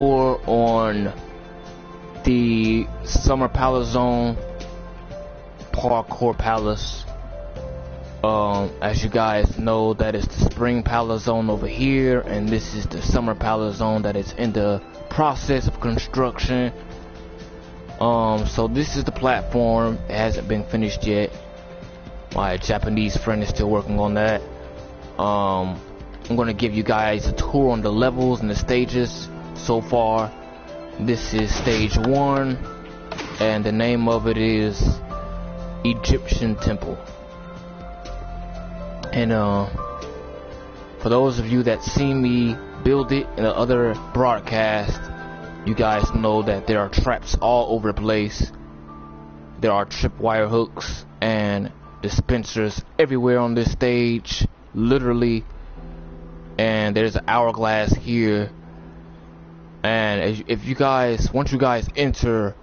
or on the Summer Palace Zone Parkour Palace. As you guys know, that is the Spring Palace Zone over here, and this is the Summer Palace Zone that is in the process of construction. So this is the platform. It hasn't been finished yet. My Japanese friend is still working on that. I'm gonna give you guys a tour on the levels and the stages so far. This is stage 1, and the name of it is Egyptian Temple. And for those of you that see me build it in the other broadcast, you guys know that there are traps all over the place. There are tripwire hooks and dispensers everywhere on this stage, literally. And there's an hourglass here. And if you guys, once you guys enter,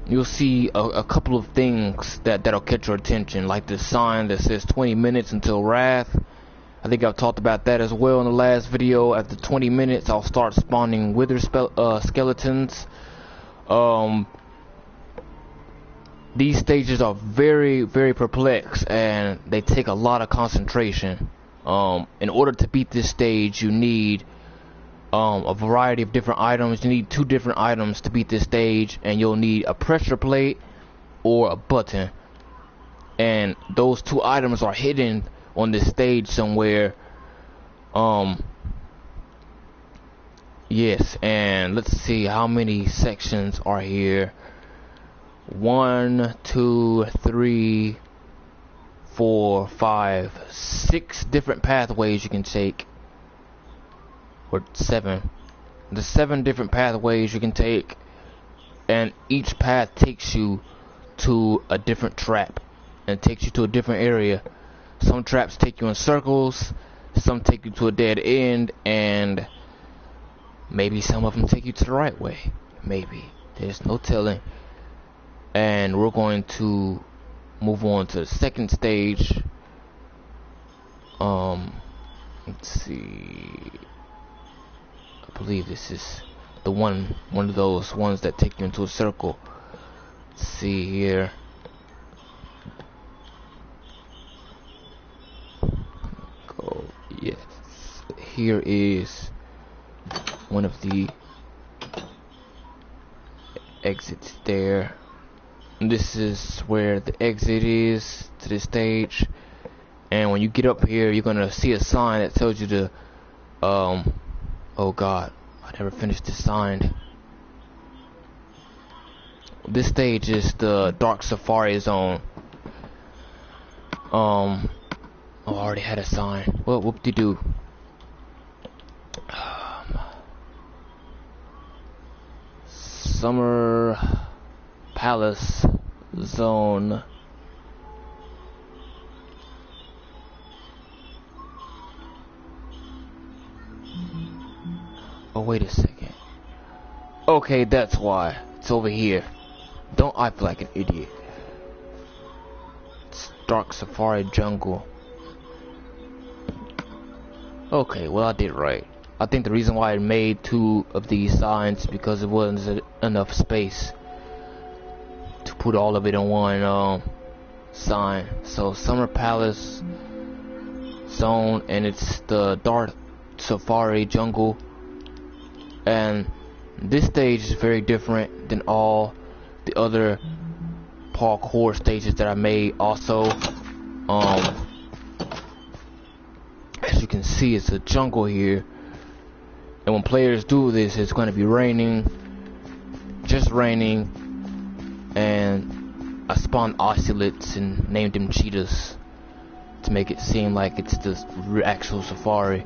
you'll see a couple of things that'll catch your attention, like the sign that says 20 minutes until Wrath. I think I've talked about that as well in the last video. After 20 minutes, I'll start spawning wither skeletons. These stages are very, very perplex, and they take a lot of concentration. In order to beat this stage, you need a variety of different items. You need 2 different items to beat this stage, and you'll need a pressure plate or a button. And those 2 items are hidden on this stage somewhere. Yes, and let's see how many sections are here. 1, 2, 3, 4, 5, 6 different pathways you can take. Or 7. There's 7 different pathways you can take, and each path takes you to a different trap, and it takes you to a different area. Some traps take you in circles, some take you to a dead end, and maybe some of them take you to the right way. Maybe. There's no telling. And we're going to move on to the second stage. Let's see. I believe this is the one of those ones that take you into a circle. Let's see here. Go. Yes. Here is one of the exits there. And this is where the exit is to this stage. And when you get up here, you're gonna see a sign that tells you to oh god, I never finished this sign. This stage is the Dark Safari Zone. Oh, I already had a sign. Well, whoop-de-doo. Summer Palace Zone. Oh, wait a second. Okay, that's why. It's over here. Don't act like an idiot. It's Dark Safari Jungle. Okay, well, I did right. I think the reason why I made 2 of these signs is because it wasn't enough space to put all of it in one sign. So Summer Palace Zone, and it's the Dark Safari Jungle. And this stage is very different than all the other parkour stages that I made. Also, as you can see, it's a jungle here, and when players do this, it's going to be raining, just raining. And I spawned ocelots and named them cheetahs to make it seem like it's the actual safari.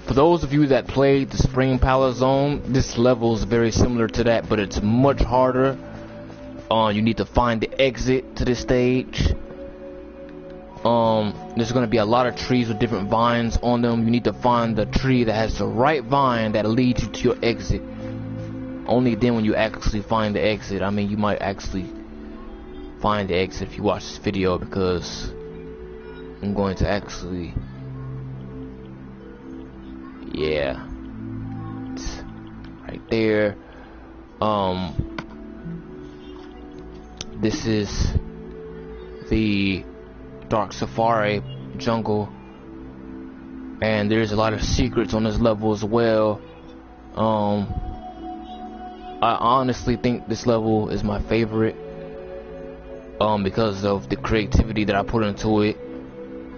For those of you that played the Spring Palace Zone, this level is very similar to that, but it's much harder. You need to find the exit to this stage. There's going to be a lot of trees with different vines on them. You need to find the tree that has the right vine that leads you to your exit. Only then when you actually find the exit. I mean, you might actually find the exit if you watch this video, because I'm going to actually, yeah, right there. This is the Dark Safari jungle, and there's a lot of secrets on this level as well. I honestly think this level is my favorite, because of the creativity that I put into it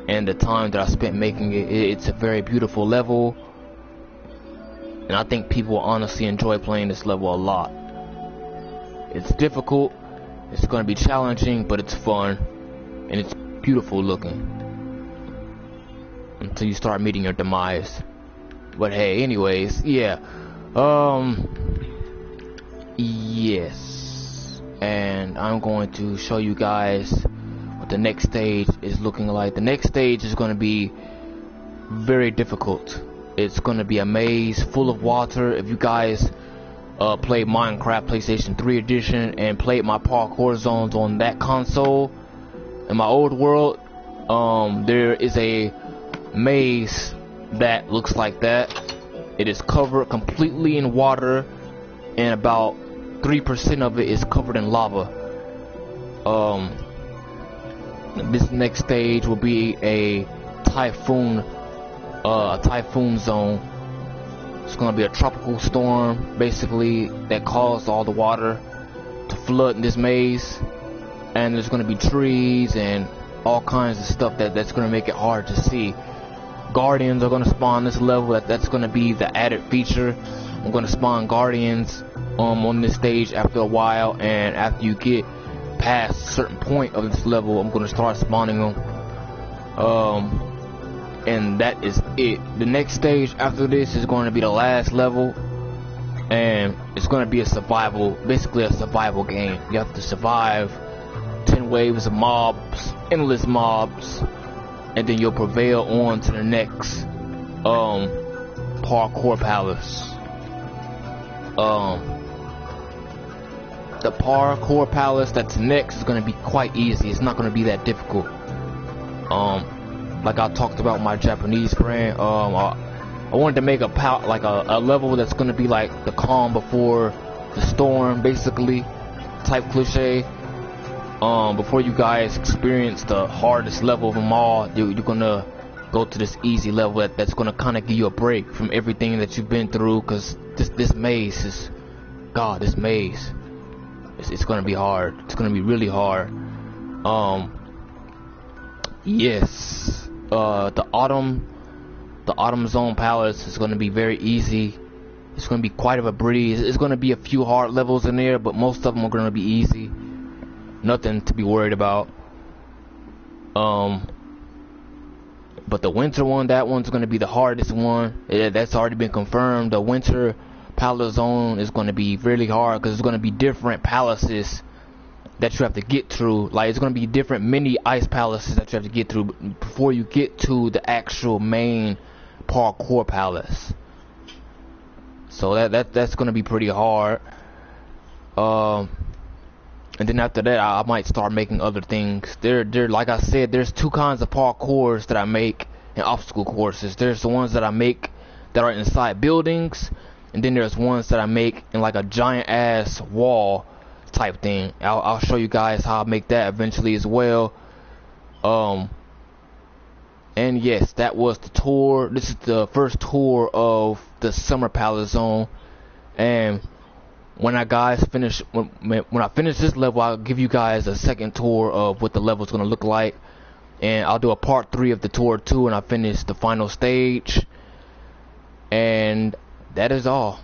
and the time that I spent making it. It's a very beautiful level, and I think people honestly enjoy playing this level a lot. It's difficult, it's going to be challenging, but it's fun, and it's beautiful looking until you start meeting your demise. But hey, anyways, yeah. Yes, and I'm going to show you guys what the next stage is looking like. The next stage is going to be very difficult. It's going to be a maze full of water. If you guys played Minecraft PlayStation 3 edition and played my parkour zones on that console in my old world, there is a maze that looks like that. It is covered completely in water, and about 3% of it is covered in lava. This next stage will be a typhoon zone. It's gonna be a tropical storm, basically, that caused all the water to flood in this maze, and there's gonna be trees and all kinds of stuff that's gonna make it hard to see. Guardians are gonna spawn this level. That's gonna be the added feature. I'm gonna spawn guardians on this stage after a while, and after you get past a certain point of this level, I'm gonna start spawning them. And that is it. The next stage after this is going to be the last level, and it's going to be a survival, basically a survival game. You have to survive 10 waves of mobs, endless mobs, and then you'll prevail on to the next parkour palace. The parkour palace that's next is going to be quite easy. It's not going to be that difficult. Like I talked about my Japanese friend, I wanted to make a level that's going to be like the calm before the storm, basically, type cliche. Before you guys experience the hardest level of them all, you're gonna go to this easy level that's gonna kind of give you a break from everything that you've been through, because this maze is, God, this maze, it's gonna be hard. It's gonna be really hard. Yes. The autumn zone palace is going to be very easy. It's going to be quite of a breeze. It's going to be a few hard levels in there, but most of them are going to be easy. Nothing to be worried about. But the winter one, that one's going to be the hardest one. That's already been confirmed. The winter palace zone is going to be really hard, because it's going to be different palaces that you have to get through. Like, it's going to be different mini ice palaces that you have to get through before you get to the actual main parkour palace. So that's going to be pretty hard. And then after that, I might start making other things. There, like I said, there's two kinds of parkours that I make in obstacle courses. There's the ones that I make that are inside buildings, and then there's ones that I make in like a giant ass wall type thing. I'll show you guys how I make that eventually as well. And yes, that was the tour. This is the first tour of the Summer Palace Zone, and when I finish this level, I'll give you guys a second tour of what the level is going to look like, and I'll do a part 3 of the tour 2, and I'll finish the final stage, and that is all.